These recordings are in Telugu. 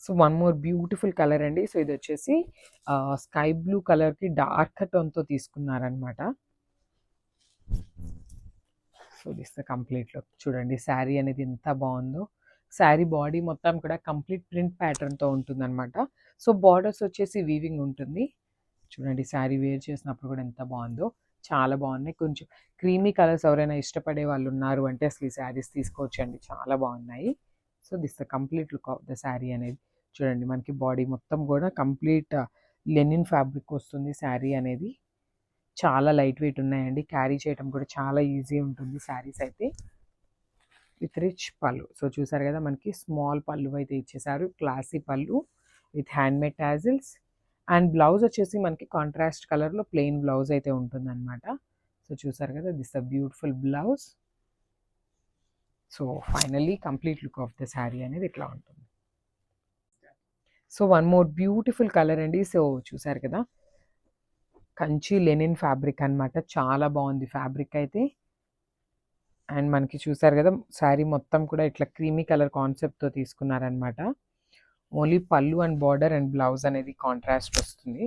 So one more beautiful colour అండి. సో ఇది వచ్చేసి స్కై బ్లూ కలర్కి డార్క్ టోన్తో తీసుకున్నారనమాట. So this the complete look. చూడండి శారీ అనేది ఎంత బాగుందో. శారీ బాడీ మొత్తం కూడా కంప్లీట్ ప్రింట్ ప్యాటర్న్తో ఉంటుందన్నమాట. సో బార్డర్స్ వచ్చేసి వీవింగ్ ఉంటుంది. చూడండి శారీ వేర్ చేసినప్పుడు కూడా ఎంత బాగుందో. చాలా బాగున్నాయి. కొంచెం క్రీమీ కలర్స్ ఎవరైనా ఇష్టపడే వాళ్ళు ఉన్నారు అంటే అసలు ఈ శారీస్ తీసుకోవచ్చండి, చాలా బాగున్నాయి. So this the complete look of the sari అనేది. చూడండి మనకి బాడీ మొత్తం కూడా కంప్లీట్ లెనిన్ ఫ్యాబ్రిక్ వస్తుంది శారీ అనేది. చాలా లైట్ వెయిట్ ఉన్నాయండి, క్యారీ చేయడం కూడా చాలా ఈజీ ఉంటుంది శారీస్ అయితే. విత్ రిచ్ పళ్ళు. సో చూసారు కదా మనకి స్మాల్ పళ్ళు అయితే ఇచ్చేసారు, క్లాసీ పళ్ళు with handmade tassels. And blouse వచ్చేసి మనకి కాంట్రాస్ట్ కలర్లో ప్లెయిన్ బ్లౌజ్ అయితే ఉంటుందన్నమాట. సో చూసారు కదా this the beautiful blouse. So finally complete look of the sari అనేది ఇట్లా ఉంటుంది. So one more beautiful colour అండి. సో చూసారు కదా కంచి లెనిన్ ఫ్యాబ్రిక్ అనమాట, చాలా బాగుంది ఫ్యాబ్రిక్ అయితే. అండ్ మనకి చూసారు కదా శారీ మొత్తం కూడా ఇట్లా క్రీమీ కలర్ కాన్సెప్ట్తో తీసుకున్నారనమాట. ఓన్లీ పళ్ళు అండ్ బార్డర్ అండ్ బ్లౌజ్ అనేది కాంట్రాస్ట్ వస్తుంది.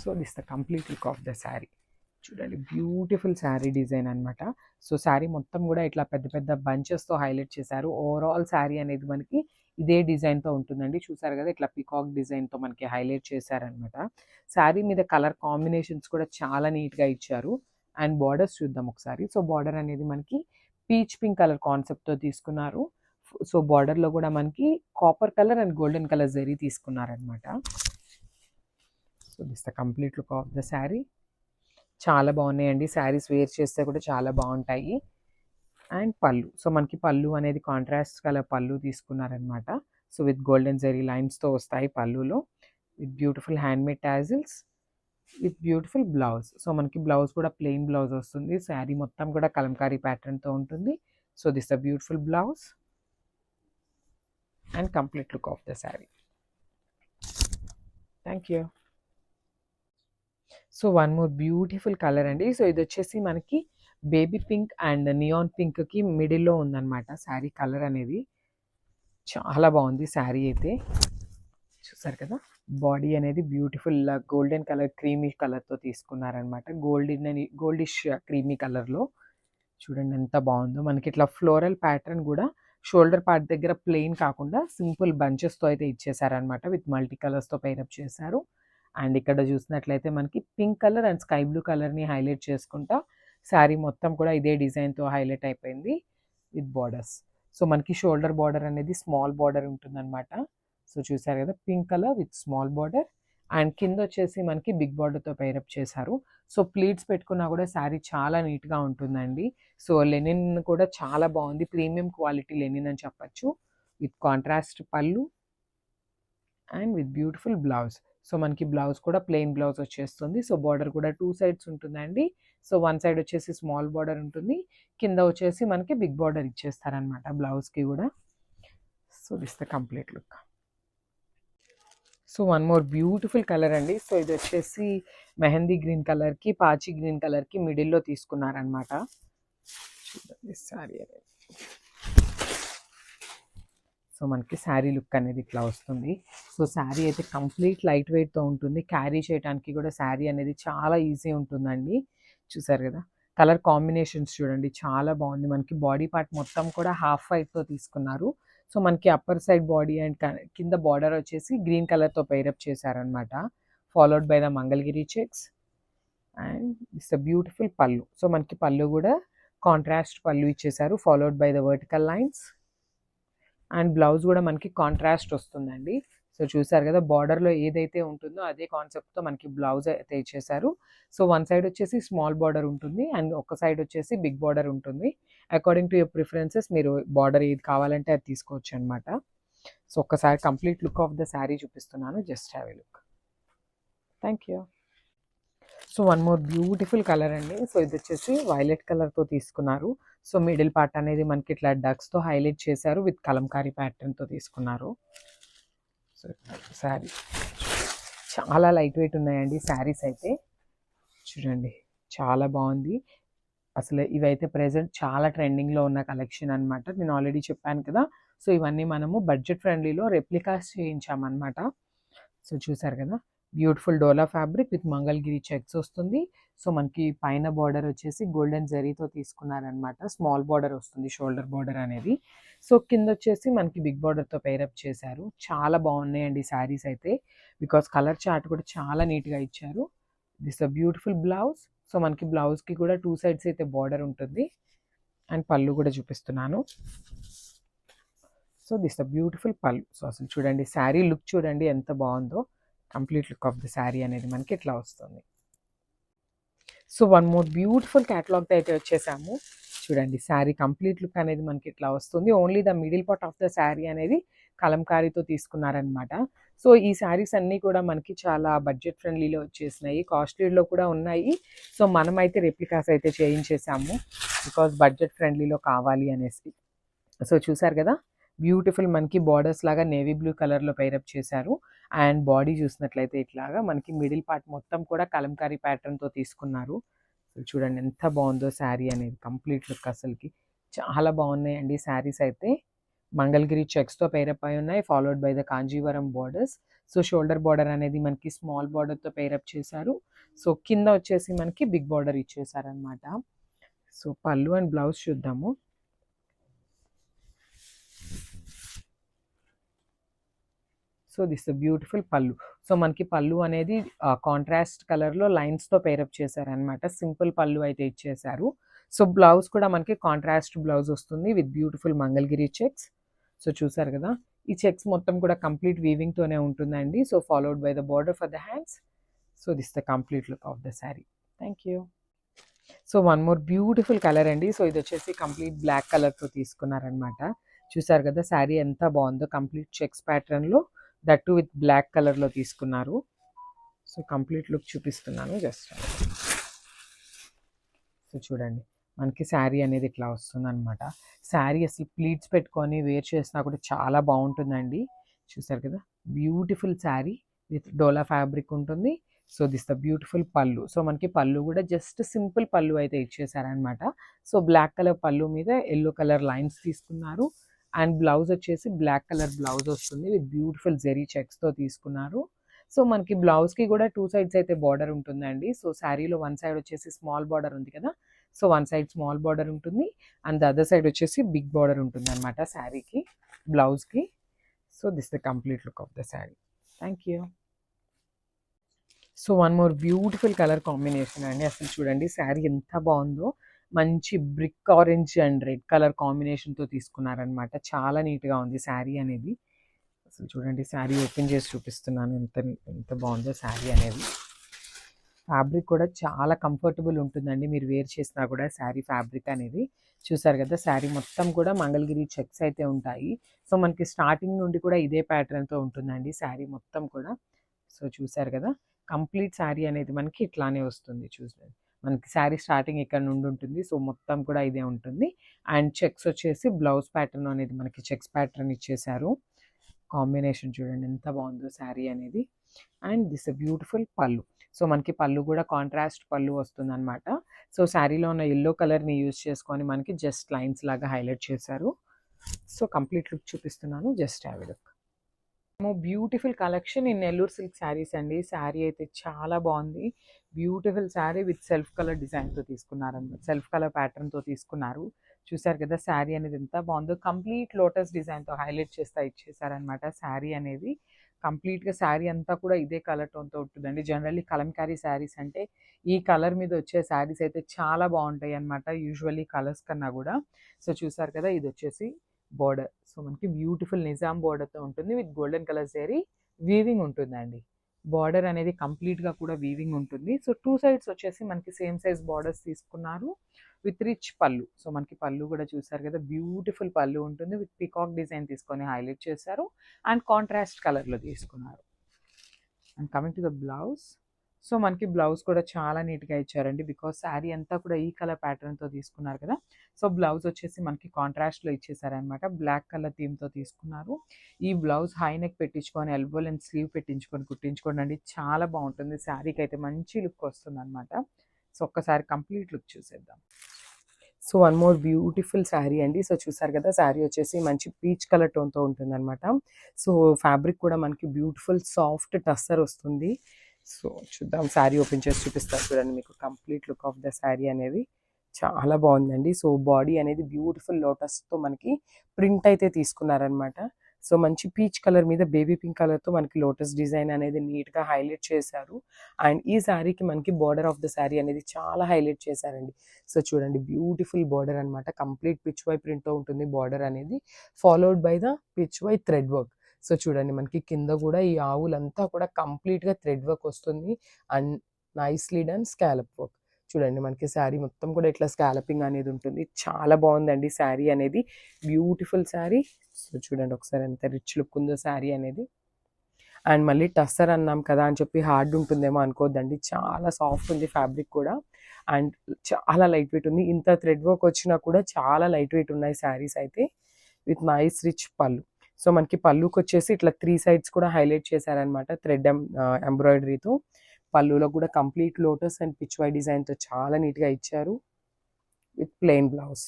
So this the complete look of the sari. చూడండి బ్యూటిఫుల్ శారీ డిజైన్ అనమాట. సో శారీ మొత్తం కూడా ఇట్లా పెద్ద పెద్ద బంచెస్తో హైలైట్ చేశారు. ఓవరాల్ శారీ అనేది మనకి ఇదే డిజైన్తో ఉంటుందండి. చూసారు కదా ఇట్లా పికాక్ డిజైన్తో మనకి హైలైట్ చేశారనమాట. శారీ మీద కలర్ కాంబినేషన్స్ కూడా చాలా నీట్గా ఇచ్చారు. అండ్ బార్డర్స్ చూద్దాం ఒకసారి. సో బార్డర్ అనేది మనకి పీచ్ పింక్ కలర్ కాన్సెప్ట్తో తీసుకున్నారు. సో బార్డర్లో కూడా మనకి copper colour and golden colour zari తీసుకున్నారనమాట. So this the complete look of the sari. చాలా బాగున్నాయండి, శారీస్ వేర్ చేస్తే కూడా చాలా బాగుంటాయి. అండ్ పళ్ళు. సో మనకి పళ్ళు అనేది కాంట్రాస్ట్ కలర్ పళ్ళు తీసుకున్నారనమాట. సో విత్ గోల్డెన్ జరీ లైన్స్తో వస్తాయి పళ్ళులో, with beautiful handmade tassels, with beautiful blouse. So మనకి బ్లౌజ్ కూడా ప్లెయిన్ బ్లౌజ్ వస్తుంది. శారీ మొత్తం కూడా కలంకారీ ప్యాటర్న్తో ఉంటుంది. So this the beautiful blouse and complete look of the sari. Thank you. So one more beautiful colour అండి. సో ఇది వచ్చేసి మనకి బేబీ పింక్ అండ్ నియాన్ పింక్కి మిడిల్లో ఉందన్నమాట శారీ కలర్ అనేది. చాలా బాగుంది శారీ అయితే. చూసారు కదా బాడీ అనేది బ్యూటిఫుల్ గోల్డెన్ కలర్ క్రీమీ కలర్తో తీసుకున్నారనమాట. గోల్డిష్ క్రీమీ కలర్లో. చూడండి ఎంత బాగుందో. మనకి ఇట్లా ఫ్లోరల్ ప్యాటర్న్ కూడా షోల్డర్ పార్ట్ దగ్గర ప్లెయిన్ కాకుండా సింపుల్ బంచెస్తో అయితే ఇచ్చేసారనమాట. విత్ మల్టీ కలర్స్తో పైరప్ చేశారు. అండ్ ఇక్కడ చూసినట్లయితే మనకి pink colour and sky blue కలర్ని హైలైట్ చేసుకుంటా శారీ మొత్తం కూడా ఇదే డిజైన్తో హైలైట్ అయిపోయింది విత్ బార్డర్స్. సో మనకి షోల్డర్ బార్డర్ అనేది స్మాల్ బార్డర్ ఉంటుందన్నమాట. సో చూసారు కదా pink colour with small border. And కింద వచ్చేసి మనకి బిగ్ బార్డర్తో పైరప్ చేశారు. సో ప్లీట్స్ పెట్టుకున్నా కూడా శారీ చాలా నీట్గా ఉంటుందండి. సో లెనిన్ కూడా చాలా బాగుంది, ప్రీమియం క్వాలిటీ లెనిన్ అని చెప్పచ్చు. విత్ కాంట్రాస్ట్ పళ్ళు and with beautiful blouse. So మనకి బ్లౌజ్ కూడా ప్లెయిన్ బ్లౌజ్ వచ్చేస్తుంది. సో బార్డర్ కూడా 2 సైడ్స్ ఉంటుందండి. సో వన్ సైడ్ వచ్చేసి స్మాల్ బార్డర్ ఉంటుంది, కింద వచ్చేసి మనకి బిగ్ బార్డర్ ఇచ్చేస్తారనమాట బ్లౌజ్కి కూడా. So this the complete look. So one more beautiful colour అండి. సో ఇది వచ్చేసి మెహందీ గ్రీన్ కలర్కి పాచి గ్రీన్ కలర్కి మిడిల్లో తీసుకున్నారనమాట. చూడండి శారీ అనేది. సో మనకి శారీ లుక్ అనేది ఇట్లా వస్తుంది. సో శారీ అయితే కంప్లీట్ లైట్ వెయిట్తో ఉంటుంది, క్యారీ చేయడానికి కూడా శారీ అనేది చాలా ఈజీ ఉంటుందండి. చూసారు కదా కలర్ కాంబినేషన్స్ చూడండి చాలా బాగుంది. మనకి బాడీ పార్ట్ మొత్తం కూడా హాఫ్ వైట్తో తీసుకున్నారు. సో మనకి అప్పర్ సైడ్ బాడీ అండ్ కింద బార్డర్ వచ్చేసి గ్రీన్ కలర్తో పైరప్ చేశారనమాట, followed by the Mangalagiri checks. And it's a beautiful పళ్ళు. సో మనకి పళ్ళు కూడా కాంట్రాస్ట్ పళ్ళు ఇచ్చేసారు, followed by the vertical lines. And blouse కూడా మనకి కాంట్రాస్ట్ వస్తుందండి. సో చూసారు కదా బార్డర్లో ఏదైతే ఉంటుందో అదే కాన్సెప్ట్తో మనకి బ్లౌజ్ అయితే ఇచ్చేసారు. సో వన్ సైడ్ వచ్చేసి స్మాల్ బార్డర్ ఉంటుంది అండ్ ఒక సైడ్ వచ్చేసి బిగ్ బార్డర్ ఉంటుంది. అకార్డింగ్ టు యువర్ ప్రిఫరెన్సెస్ మీరు బార్డర్ ఏది కావాలంటే అది తీసుకోవచ్చు అనమాట. సో ఒక్కసారి complete look of the sari చూపిస్తున్నాను, just have a look. Thank you. So one more beautiful colour అండి. సో ఇది వచ్చేసి వైలెట్ కలర్తో తీసుకున్నారు. సో మిడిల్ పార్ట్ అనేది మనకి ఇట్లా డక్స్తో హైలైట్ చేశారు, విత్ కలంకారీ ప్యాటర్న్తో తీసుకున్నారు. సో శారీ చాలా లైట్ వెయిట్ ఉన్నాయండి శారీస్ అయితే. చూడండి చాలా బాగుంది. అసలు ఇవైతే ప్రెజెంట్ చాలా ట్రెండింగ్‌లో ఉన్న కలెక్షన్ అనమాట. నేను ఆల్రెడీ చెప్పాను కదా! సో, ఇవన్నీ మనము బడ్జెట్ ఫ్రెండ్లీలో రెప్లికాస్ చేయించామనమాట. సో, చూసారు కదా! Beautiful dola fabric with Mangalagiri checks వస్తుంది. సో, మనకి పైన బోర్డర్ వచ్చేసి గోల్డెన్ జరీతో తీసుకున్నారనమాట. స్మాల్ బోర్డర్ వస్తుంది షోల్డర్ బోర్డర్ అనేది. సో, కిందొచ్చేసి మనకి బిగ్ బోర్డర్‌తో పెయిరప్ చేశారు. చాలా బాగున్నాయండి శారీస్ అయితే. బికాజ్ కలర్ చార్ట్ కూడా చాలా నీట్‌గా ఇచ్చారు. This a beautiful blouse. So, మనకి బ్లౌజ్‌కి కూడా 2 సైడ్స్ అయితే బోర్డర్ ఉంటుంది. అండ్ పళ్ళు కూడా చూపిస్తున్నాను. సో, దిస్ అ బ్యూటిఫుల్ పళ్ళు. సో, అసలు చూడండి శారీ లుక్ చూడండి ఎంత బాగుందో. Complete look of the sari అనేది మనకి ఇట్లా వస్తుంది. సో, వన్ మోర్ బ్యూటిఫుల్ క్యాటలాగ్‌తో అయితే వచ్చేసాము. చూడండి శారీ కంప్లీట్ లుక్ అనేది మనకి ఇట్లా వస్తుంది. Only the middle part of the sari అనేది కలంకారీతో తీసుకున్నారనమాట. సో, ఈ శారీస్ అన్నీ కూడా మనకి చాలా బడ్జెట్ ఫ్రెండ్లీలో వచ్చేసినాయి. కాస్ట్లీలో కూడా ఉన్నాయి. సో, మనమైతే రెప్లికాస్ అయితే చేయించేసాము. బికాజ్ బడ్జెట్ ఫ్రెండ్లీలో కావాలి అనేసి. సో, చూసారు కదా! బ్యూటిఫుల్ మనకి బోర్డర్స్ లాగా నేవీ బ్లూ కలర్‌లో పెయిరప్ చేశారు. అండ్ బాడీ చూసినట్లయితే ఇట్లాగా మనకి మిడిల్ పార్ట్ మొత్తం కూడా కలంకారీ ప్యాటర్న్‌తో తీసుకున్నారు. సో, చూడండి ఎంత బాగుందో శారీ అనేది కంప్లీట్ లుక్ అసలుకి. చాలా బాగున్నాయండి శారీస్ అయితే. మంగళగిరి చెక్స్‌తో పెయిరప్ అయి ఉన్నాయి. Followed by the Kanjeevaram borders. So, shoulder border అనేది మనకి స్మాల్ బోర్డర్‌తో పెయిరప్ చేశారు. సో, కింద వచ్చేసి మనకి బిగ్ బోర్డర్ ఇచ్చేసారనమాట. సో, పళ్ళు అండ్ బ్లౌజ్ చూద్దాము. సో, దిస్ బ్యూటిఫుల్ పళ్ళు. సో, మనకి పళ్ళు అనేది కాంట్రాస్ట్ కలర్‌లో లైన్స్‌తో పెయిరప్ చేశారనమాట. సింపుల్ పళ్ళు అయితే ఇచ్చేశారు. సో, బ్లౌజ్ కూడా మనకి కాంట్రాస్ట్ బ్లౌజ్ వస్తుంది with beautiful Mangalagiri checks. So, చూసారు కదా! ఈ చెక్స్ మొత్తం కూడా కంప్లీట్ వీవింగ్‌తోనే ఉంటుందండి. So, followed by the border for the hands. So, this the complete look of the sari. Thank you. So, one more beautiful colour అండి. సో, ఇదొచ్చేసి కంప్లీట్ బ్లాక్ కలర్‌తో తీసుకున్నారనమాట. చూసారు కదా! శారీ ఎంత బాగుందో కంప్లీట్ చెక్స్ ప్యాటర్న్‌లో దట్ టూ విత్ బ్లాక్ కలర్‌లో తీసుకున్నారు. సో, కంప్లీట్ లుక్ చూపిస్తున్నాను జస్ట్. సో, చూడండి మనకి శారీ అనేది ఇట్లా వస్తుందనమాట. శారీ అసలు ప్లీట్స్ పెట్టుకొని వేర్ చేసినా కూడా చాలా బాగుంటుందండి. చూసారు కదా! Beautiful sari with dola fabric ఉంటుంది. సో, దిస్ ద బ్యూటిఫుల్ పళ్ళు. సో, మనకి పళ్ళు కూడా జస్ట్ సింపుల్ పళ్ళు అయితే ఇచ్చేసారనమాట. సో, బ్లాక్ కలర్ పళ్ళు మీద యెల్లో కలర్ లైన్స్ తీసుకున్నారు. అండ్ బ్లౌజ్ వచ్చేసి బ్లాక్ కలర్ బ్లౌజ్ వస్తుంది విత్ బ్యూటిఫుల్ జెరీ చెక్స్‌తో తీసుకున్నారు. సో, మనకి బ్లౌజ్‌కి కూడా 2 సైడ్స్ అయితే బార్డర్ ఉంటుందండి. సో, శారీలో వన్ సైడ్ వచ్చేసి స్మాల్ బార్డర్ ఉంది కదా! So, one side small border ఉంటుంది. అండ్ ద అదర్ సైడ్ వచ్చేసి బిగ్ బార్డర్ ఉంటుందనమాట శారీకి, బ్లౌజ్‌కి. So, this the complete look of the sari. Thank you. So, one more beautiful colour combination అండి. అసలు చూడండి శారీ ఎంత బాగుందో. మంచి brick orange and red colour కాంబినేషన్‌తో తీసుకున్నారనమాట. చాలా నీట్‌గా ఉంది శారీ అనేది. అసలు చూడండి శారీ ఓపెన్ చేసి చూపిస్తున్నాను ఎంత బాగుందో శారీ అనేది. ఫ్యాబ్రిక్ కూడా చాలా కంఫర్టబుల్ ఉంటుందండి. మీరు వేర్ చేసినా కూడా శారీ ఫ్యాబ్రిక్ అనేది. చూసారు కదా! శారీ మొత్తం కూడా మంగళగిరి చెక్స్ అయితే ఉంటాయి. సో, మనకి స్టార్టింగ్ నుండి కూడా ఇదే ప్యాటర్న్‌తో ఉంటుందండి శారీ మొత్తం కూడా. సో, చూసారు కదా! కంప్లీట్ శారీ అనేది మనకి ఇట్లానే వస్తుంది చూడండి. మనకి శారీ స్టార్టింగ్ ఇక్కడ నుండి ఉంటుంది. సో, మొత్తం కూడా ఇదే ఉంటుంది. అండ్ చెక్స్ వచ్చేసి బ్లౌజ్ ప్యాటర్న్ అనేది మనకి చెక్స్ ప్యాటర్న్ ఇచ్చేసారు. కాంబినేషన్ చూడండి ఎంత బాగుందో శారీ అనేది. అండ్ దిస్ బ్యూటిఫుల్ పళ్ళు. సో, మనకి పళ్ళు కూడా కాంట్రాస్ట్ పళ్ళు వస్తుందనమాట. సో, శారీలో ఉన్న యెల్లో కలర్‌ని యూజ్ చేసుకొని మనకి జస్ట్ లైన్స్ లాగా హైలైట్ చేశారు. సో, కంప్లీట్ లుక్ చూపిస్తున్నాను. Just have a look. Beautiful collection in Nellore silk saris అండి. శారీ అయితే చాలా బాగుంది. Beautiful sari with self colour డిజైన్‌తో తీసుకున్నారనమాట. సెల్ఫ్ కలర్ ప్యాటర్న్‌తో తీసుకున్నారు. చూసారు కదా! శారీ అనేది ఎంత బాగుందో. కంప్లీట్ లోటస్ డిజైన్‌తో హైలైట్ చేస్తా ఇచ్చేసారనమాట శారీ అనేది. కంప్లీట్‌గా శారీ అంతా కూడా ఇదే కలర్ టోన్‌తో ఉంటుందండి. జనరల్లీ కలంకారీ శారీస్ అంటే ఈ కలర్ మీద వచ్చే శారీస్ అయితే చాలా బాగుంటాయి అనమాట. యూజువల్లీ కలర్స్ కన్నా కూడా. సో, చూసారు కదా! ఇదొచ్చేసి బోర్డర్. సో, మనకి బ్యూటిఫుల్ నిజాం బోర్డర్‌తో ఉంటుంది with golden colour zari weaving ఉంటుందండి. బోర్డర్ అనేది కంప్లీట్‌గా కూడా వీవింగ్ ఉంటుంది. సో, 2 సైడ్స్ వచ్చేసి మనకి సేమ్ సైజ్ బోర్డర్స్ తీసుకున్నారు విత్ రిచ్ పళ్ళు. సో, మనకి పళ్ళు కూడా చూసారు కదా! బ్యూటిఫుల్ పళ్ళు ఉంటుంది విత్ పీకాక్ డిజైన్ తీసుకొని హైలైట్ చేశారు. అండ్ కాంట్రాస్ట్ కలర్‌లో తీసుకున్నారు. And coming to the blouse. So, మనకి బ్లౌజ్ కూడా చాలా నీట్‌గా ఇచ్చారండి. బికాజ్ శారీ అంతా కూడా ఈ కలర్ ప్యాటర్న్‌తో తీసుకున్నారు కదా! సో, బ్లౌజ్ వచ్చేసి మనకి కాంట్రాస్ట్‌లో ఇచ్చేసారనమాట. బ్లాక్ కలర్ థీమ్‌తో తీసుకున్నారు. ఈ బ్లౌజ్ హై నెక్ పెట్టించుకొని ఎల్బో లెంత్ స్లీవ్ పెట్టించుకొని కుట్టించుకోండి. చాలా బాగుంటుంది. శారీకి అయితే మంచి లుక్ వస్తుందనమాట. సో, ఒక్కసారి కంప్లీట్ లుక్ చూసేద్దాం. So one more beautiful sari అండి. సో చూసారు కదా, శారీ వచ్చేసి మంచి పీచ్ కలర్ టోన్‌తో ఉంటుందనమాట. సో ఫ్యాబ్రిక్ కూడా మనకి బ్యూటిఫుల్ సాఫ్ట్ టస్సర్ వస్తుంది. సో చూద్దాం, శారీ ఓపెన్ చేసి చూపిస్తాను చూడండి మీకు complete look of the sari అనేది. చాలా బాగుందండి. సో బాడీ అనేది బ్యూటిఫుల్ లోటస్‌తో మనకి ప్రింట్ అయితే తీసుకున్నారనమాట. సో మంచి పీచ్ కలర్ మీద బేబీ పింక్ కలర్‌తో మనకి లోటస్ డిజైన్ అనేది నీట్‌గా హైలైట్ చేశారు. అండ్ ఈ శారీకి మనకి బార్డర్ ఆఫ్ ద శారీ అనేది చాలా హైలైట్ చేశారండి. సో చూడండి, బ్యూటిఫుల్ బార్డర్ అనమాట. కంప్లీట్ పిచ్ వై ప్రింట్‌తో ఉంటుంది బార్డర్ అనేది. Followed by the pichwai thread work. So చూడండి, మనకి కింద కూడా ఈ ఆవులంతా కూడా కంప్లీట్‌గా థ్రెడ్ వర్క్ వస్తుంది. And nicely done scallop work. చూడండి, మనకి శారీ మొత్తం కూడా ఇట్లా స్కాలపింగ్ అనేది ఉంటుంది. చాలా బాగుందండి శారీ అనేది. బ్యూటిఫుల్ శారీ. సో చూడండి ఒకసారి ఎంత రిచ్ లుక్ ఉందో శారీ అనేది. అండ్ మళ్ళీ టస్సర్ అన్నాం కదా అని చెప్పి హార్డ్ ఉంటుందేమో అనుకోవద్దండి. చాలా సాఫ్ట్ ఉంది ఫ్యాబ్రిక్ కూడా. అండ్ చాలా లైట్ వెయిట్ ఉంది. ఇంత థ్రెడ్ వర్క్ వచ్చినా కూడా చాలా లైట్ వెయిట్ ఉన్నాయి శారీస్ అయితే. విత్ నైస్ రిచ్ పళ్ళు. సో మనకి పళ్ళుకి వచ్చేసి ఇట్లా 3 సైడ్స్ కూడా హైలైట్ చేశారనమాట థ్రెడ్ ఎంబ్రాయిడరీతో. పళ్ళులో కూడా complete lotus and pichwai డిజైన్‌తో చాలా నీట్‌గా ఇచ్చారు. With plain blouse.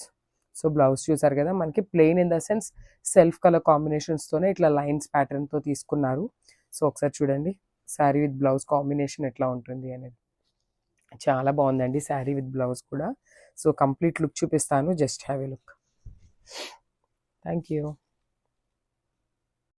So blouse చూసారు కదా, మనకి plain in the sense self colour కాంబినేషన్స్తోనే ఇట్లా లైన్స్ ప్యాటర్న్‌తో తీసుకున్నారు. సో ఒకసారి చూడండి శారీ విత్ బ్లౌజ్ కాంబినేషన్ ఎట్లా ఉంటుంది అనేది. చాలా బాగుందండి శారీ విత్ బ్లౌజ్ కూడా. సో కంప్లీట్ లుక్ చూపిస్తాను, just have a look. Thank you.